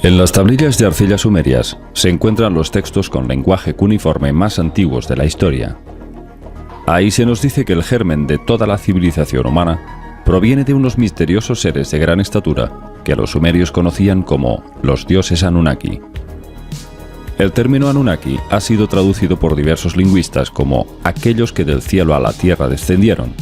En las tablillas de arcilla sumerias se encuentran los textos con lenguaje cuneiforme más antiguos de la historia. Ahí se nos dice que el germen de toda la civilización humana proviene de unos misteriosos seres de gran estatura que los sumerios conocían como los dioses Anunnaki. El término Anunnaki ha sido traducido por diversos lingüistas como aquellos que del cielo a la tierra descendieron,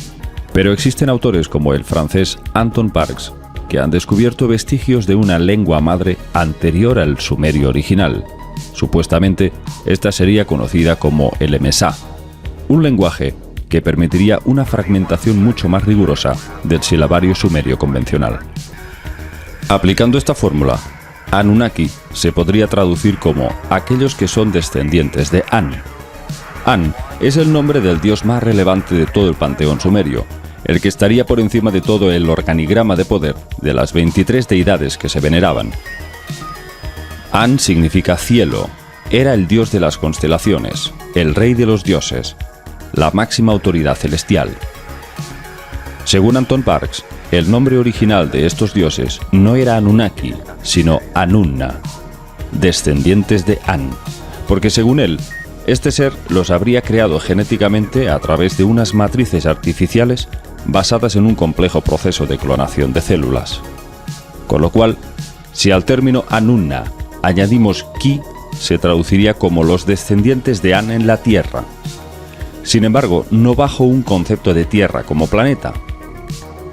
pero existen autores como el francés Anton Parks que han descubierto vestigios de una lengua madre anterior al sumerio original. Supuestamente, esta sería conocida como el Emesá, un lenguaje que permitiría una fragmentación mucho más rigurosa del silabario sumerio convencional. Aplicando esta fórmula, Anunnaki se podría traducir como aquellos que son descendientes de An. An es el nombre del dios más relevante de todo el panteón sumerio, el que estaría por encima de todo el organigrama de poder de las 23 deidades que se veneraban. An significa cielo, era el dios de las constelaciones, el rey de los dioses, la máxima autoridad celestial. Según Anton Parks, el nombre original de estos dioses no era Anunnaki, sino Anunna, descendientes de An, porque según él, este ser los habría creado genéticamente a través de unas matrices artificiales basadas en un complejo proceso de clonación de células. Con lo cual, si al término Anunna añadimos Ki, se traduciría como los descendientes de An en la Tierra. Sin embargo, no bajo un concepto de Tierra como planeta.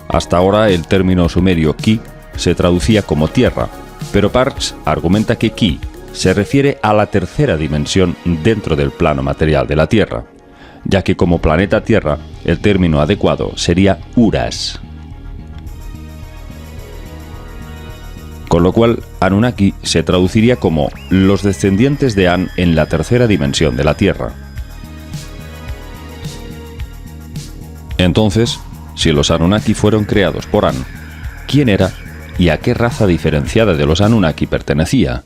Hasta ahora el término sumerio Ki se traducía como Tierra, pero Parks argumenta que Ki se refiere a la tercera dimensión dentro del plano material de la Tierra, ya que como planeta Tierra, el término adecuado sería Uras. Con lo cual, Anunnaki se traduciría como los descendientes de An en la tercera dimensión de la Tierra. Entonces, si los Anunnaki fueron creados por An, ¿quién era y a qué raza diferenciada de los Anunnaki pertenecía?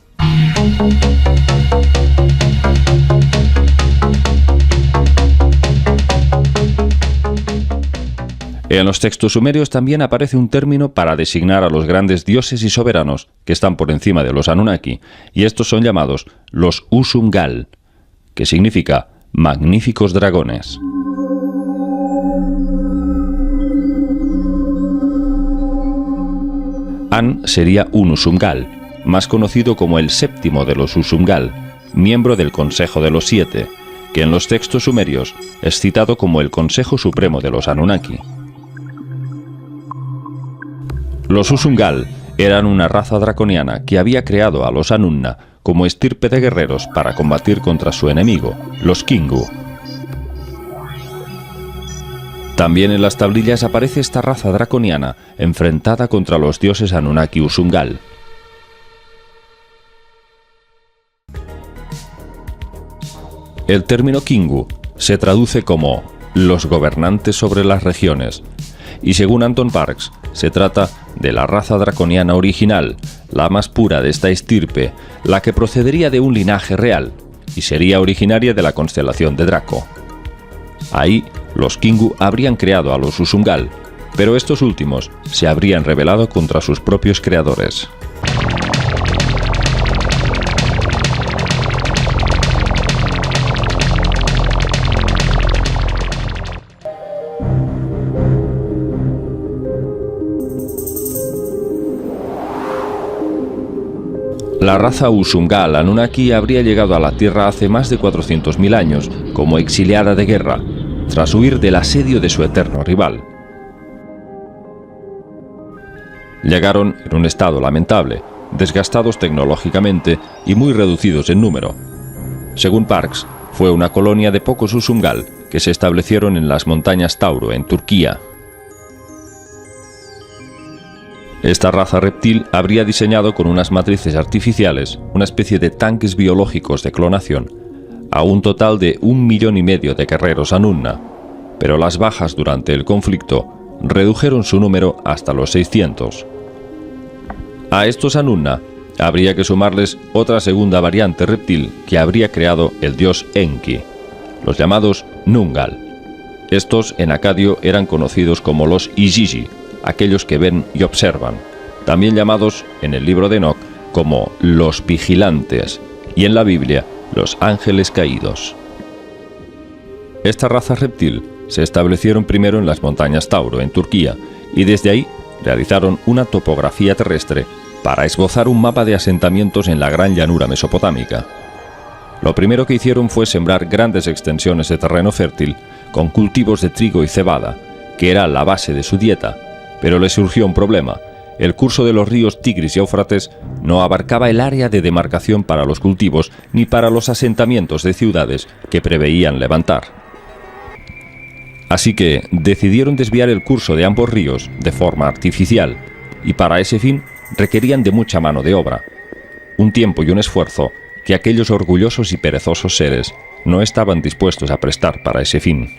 En los textos sumerios también aparece un término para designar a los grandes dioses y soberanos que están por encima de los Anunnaki, y estos son llamados los Usungal, que significa magníficos dragones. An sería un Usungal, más conocido como el séptimo de los Usungal, miembro del Consejo de los Siete, que en los textos sumerios es citado como el Consejo Supremo de los Anunnaki. Los Usungal eran una raza draconiana que había creado a los Anunna como estirpe de guerreros para combatir contra su enemigo, los Kingu. También en las tablillas aparece esta raza draconiana enfrentada contra los dioses Anunnaki Usungal. El término Kingu se traduce como los gobernantes sobre las regiones, y según Anton Parks, se trata de la raza draconiana original, la más pura de esta estirpe, la que procedería de un linaje real y sería originaria de la constelación de Draco. Ahí, los Kingu habrían creado a los Usungal, pero estos últimos se habrían rebelado contra sus propios creadores. La raza Usungal Anunnaki habría llegado a la Tierra hace más de 400.000 años como exiliada de guerra, tras huir del asedio de su eterno rival. Llegaron en un estado lamentable, desgastados tecnológicamente y muy reducidos en número. Según Parks, fue una colonia de pocos Usungal que se establecieron en las montañas Tauro, en Turquía. Esta raza reptil habría diseñado con unas matrices artificiales una especie de tanques biológicos de clonación a un total de 1,5 millones de guerreros Anunna, pero las bajas durante el conflicto redujeron su número hasta los 600. A estos Anunna habría que sumarles otra segunda variante reptil que habría creado el dios Enki, los llamados Nungal. Estos en acadio eran conocidos como los Igigi, aquellos que ven y observan, también llamados en el libro de Enoch como los vigilantes y en la Biblia los ángeles caídos. Esta raza reptil se establecieron primero en las montañas Tauro, en Turquía, y desde ahí realizaron una topografía terrestre para esbozar un mapa de asentamientos en la gran llanura mesopotámica. Lo primero que hicieron fue sembrar grandes extensiones de terreno fértil con cultivos de trigo y cebada, que era la base de su dieta, pero les surgió un problema. El curso de los ríos Tigris y Éufrates no abarcaba el área de demarcación para los cultivos ni para los asentamientos de ciudades que preveían levantar. Así que decidieron desviar el curso de ambos ríos de forma artificial, y para ese fin requerían de mucha mano de obra, un tiempo y un esfuerzo que aquellos orgullosos y perezosos seres no estaban dispuestos a prestar para ese fin.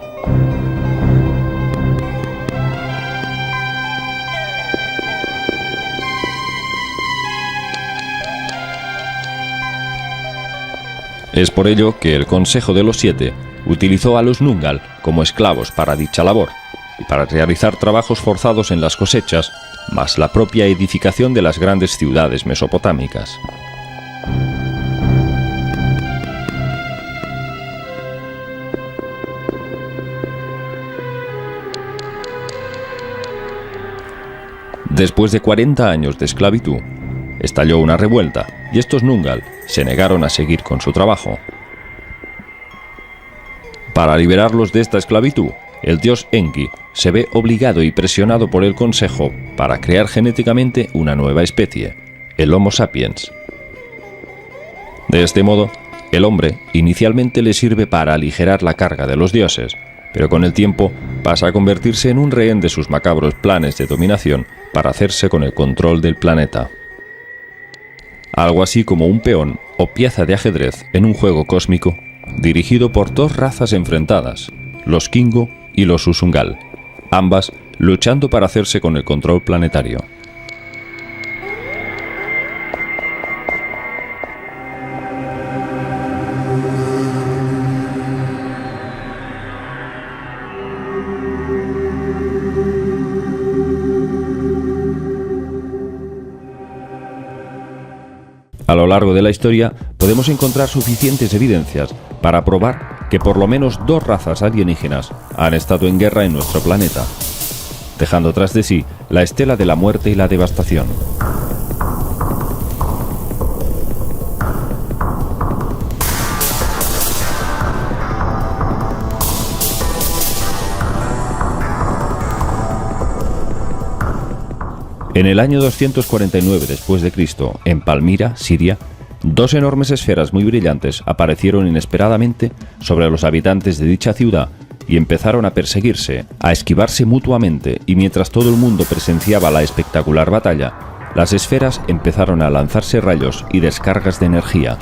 Es por ello que el Consejo de los Siete utilizó a los Nungal como esclavos para dicha labor y para realizar trabajos forzados en las cosechas, más la propia edificación de las grandes ciudades mesopotámicas. Después de 40 años de esclavitud, estalló una revuelta y estos Nungal se negaron a seguir con su trabajo. Para liberarlos de esta esclavitud, el dios Enki se ve obligado y presionado por el Consejo para crear genéticamente una nueva especie, el Homo sapiens. De este modo, el hombre inicialmente le sirve para aligerar la carga de los dioses, pero con el tiempo pasa a convertirse en un rehén de sus macabros planes de dominación para hacerse con el control del planeta. Algo así como un peón o pieza de ajedrez en un juego cósmico dirigido por dos razas enfrentadas, los Kingo y los Usungal, ambas luchando para hacerse con el control planetario. A lo largo de la historia podemos encontrar suficientes evidencias para probar que por lo menos dos razas alienígenas han estado en guerra en nuestro planeta, dejando tras de sí la estela de la muerte y la devastación. En el año 249 después de Cristo, en Palmira, Siria, dos enormes esferas muy brillantes aparecieron inesperadamente sobre los habitantes de dicha ciudad y empezaron a perseguirse, a esquivarse mutuamente, y mientras todo el mundo presenciaba la espectacular batalla, las esferas empezaron a lanzarse rayos y descargas de energía.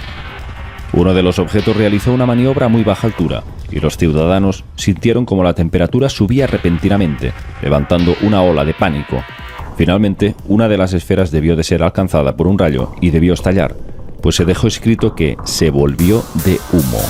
Uno de los objetos realizó una maniobra a muy baja altura y los ciudadanos sintieron como la temperatura subía repentinamente, levantando una ola de pánico. Finalmente, una de las esferas debió de ser alcanzada por un rayo y debió estallar, pues se dejó escrito que se volvió de humo.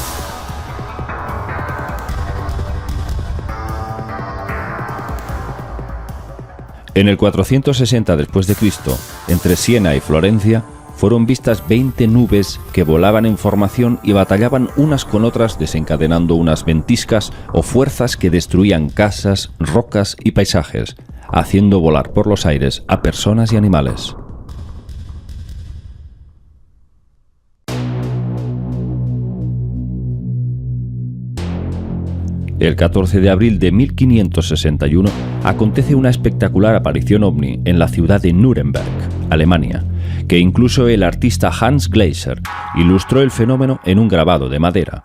En el 460 después de Cristo, entre Siena y Florencia, fueron vistas 20 nubes que volaban en formación y batallaban unas con otras, desencadenando unas ventiscas o fuerzas que destruían casas, rocas y paisajes, haciendo volar por los aires a personas y animales. El 14 de abril de 1561 acontece una espectacular aparición ovni en la ciudad de Nuremberg, Alemania, que incluso el artista Hans Gleiser ilustró el fenómeno en un grabado de madera.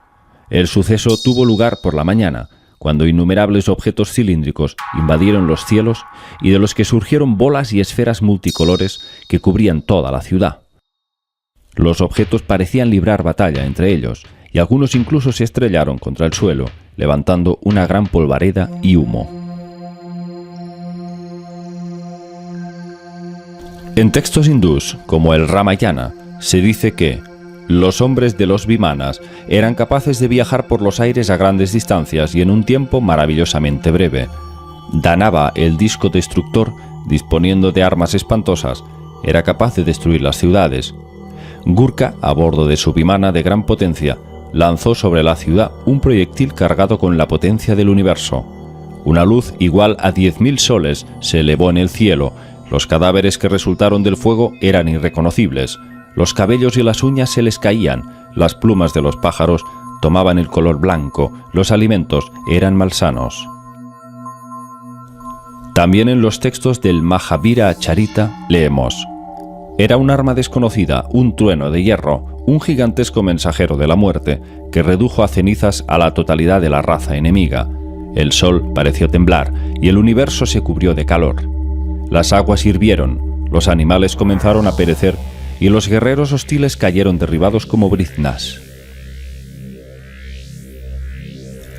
El suceso tuvo lugar por la mañana, cuando innumerables objetos cilíndricos invadieron los cielos y de los que surgieron bolas y esferas multicolores que cubrían toda la ciudad. Los objetos parecían librar batalla entre ellos, y algunos incluso se estrellaron contra el suelo, levantando una gran polvareda y humo. En textos hindús, como el Ramayana, se dice que los hombres de los Vimanas eran capaces de viajar por los aires a grandes distancias y en un tiempo maravillosamente breve. Danava, el disco destructor, disponiendo de armas espantosas, era capaz de destruir las ciudades, Gurkha, a bordo de su Vimana de gran potencia, lanzó sobre la ciudad un proyectil cargado con la potencia del universo. Una luz igual a 10.000 soles se elevó en el cielo. Los cadáveres que resultaron del fuego eran irreconocibles. Los cabellos y las uñas se les caían, las plumas de los pájaros tomaban el color blanco, los alimentos eran malsanos. También en los textos del Mahabhira Charita leemos: era un arma desconocida, un trueno de hierro, un gigantesco mensajero de la muerte, que redujo a cenizas a la totalidad de la raza enemiga. El sol pareció temblar y el universo se cubrió de calor. Las aguas hirvieron, los animales comenzaron a perecer y los guerreros hostiles cayeron derribados como briznas.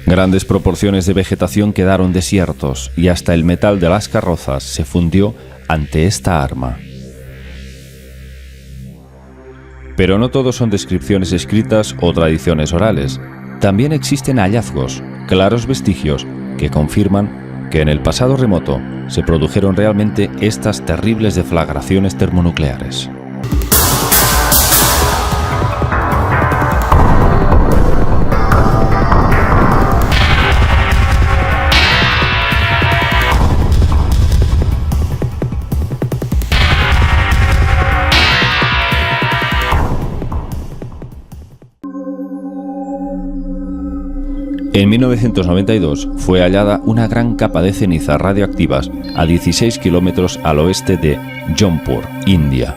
Grandes proporciones de vegetación quedaron desiertos y hasta el metal de las carrozas se fundió ante esta arma. Pero no todo son descripciones escritas o tradiciones orales. También existen hallazgos, claros vestigios, que confirman que en el pasado remoto se produjeron realmente estas terribles deflagraciones termonucleares. En 1992 fue hallada una gran capa de cenizas radioactivas a 16 kilómetros al oeste de Jaunpur, India.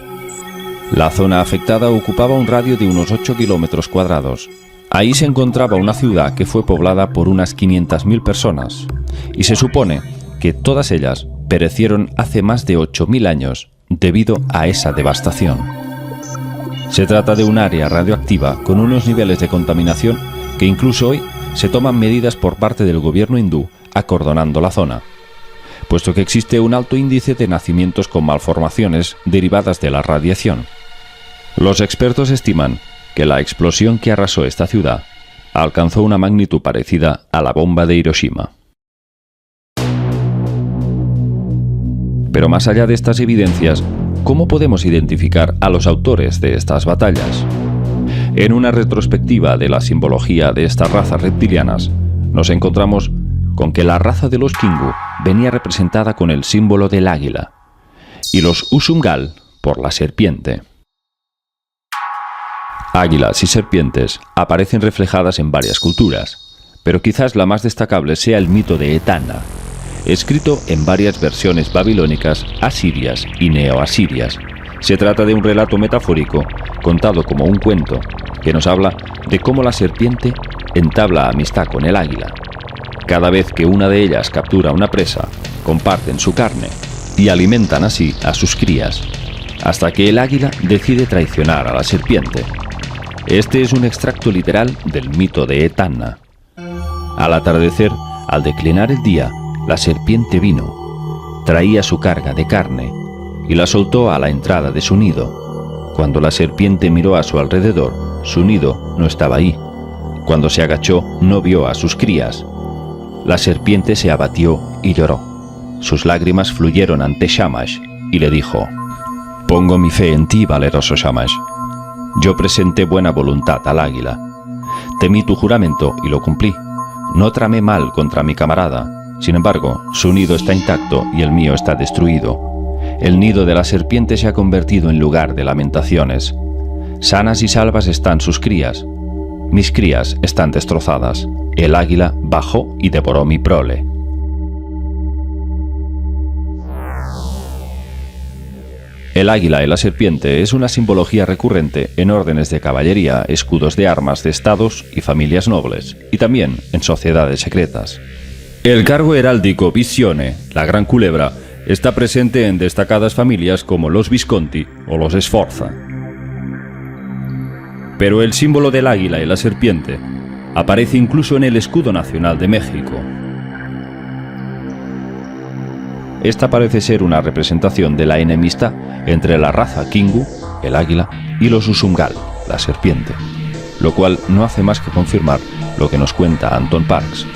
La zona afectada ocupaba un radio de unos 8 kilómetros cuadrados. Ahí se encontraba una ciudad que fue poblada por unas 500.000 personas, y se supone que todas ellas perecieron hace más de 8.000 años debido a esa devastación. Se trata de un área radioactiva con unos niveles de contaminación que incluso hoy se toman medidas por parte del gobierno hindú acordonando la zona, puesto que existe un alto índice de nacimientos con malformaciones derivadas de la radiación. Los expertos estiman que la explosión que arrasó esta ciudad alcanzó una magnitud parecida a la bomba de Hiroshima. Pero más allá de estas evidencias, ¿cómo podemos identificar a los autores de estas batallas? En una retrospectiva de la simbología de estas razas reptilianas, nos encontramos con que la raza de los Kingu venía representada con el símbolo del águila, y los Usungal por la serpiente. Águilas y serpientes aparecen reflejadas en varias culturas, pero quizás la más destacable sea el mito de Etanna, escrito en varias versiones babilónicas, asirias y neoasirias. Se trata de un relato metafórico contado como un cuento que nos habla de cómo la serpiente entabla amistad con el águila. Cada vez que una de ellas captura una presa, comparten su carne y alimentan así a sus crías, hasta que el águila decide traicionar a la serpiente. Este es un extracto literal del mito de Etanna. Al atardecer, al declinar el día, la serpiente vino, traía su carga de carne y la soltó a la entrada de su nido. Cuando la serpiente miró a su alrededor, su nido no estaba ahí. Cuando se agachó, no vio a sus crías. La serpiente se abatió y lloró. Sus lágrimas fluyeron ante Shamash y le dijo: «Pongo mi fe en ti, valeroso Shamash. Yo presenté buena voluntad al águila. Temí tu juramento y lo cumplí. No tramé mal contra mi camarada. Sin embargo, su nido está intacto y el mío está destruido. El nido de la serpiente se ha convertido en lugar de lamentaciones. Sanas y salvas están sus crías. Mis crías están destrozadas. El águila bajó y devoró mi prole». El águila y la serpiente es una simbología recurrente en órdenes de caballería, escudos de armas de estados y familias nobles, y también en sociedades secretas. El cargo heráldico Visione, la gran culebra, está presente en destacadas familias como los Visconti o los Sforza. Pero el símbolo del águila y la serpiente aparece incluso en el escudo nacional de México. Esta parece ser una representación de la enemistad entre la raza Kingu, el águila, y los Usungal, la serpiente, lo cual no hace más que confirmar lo que nos cuenta Anton Parks,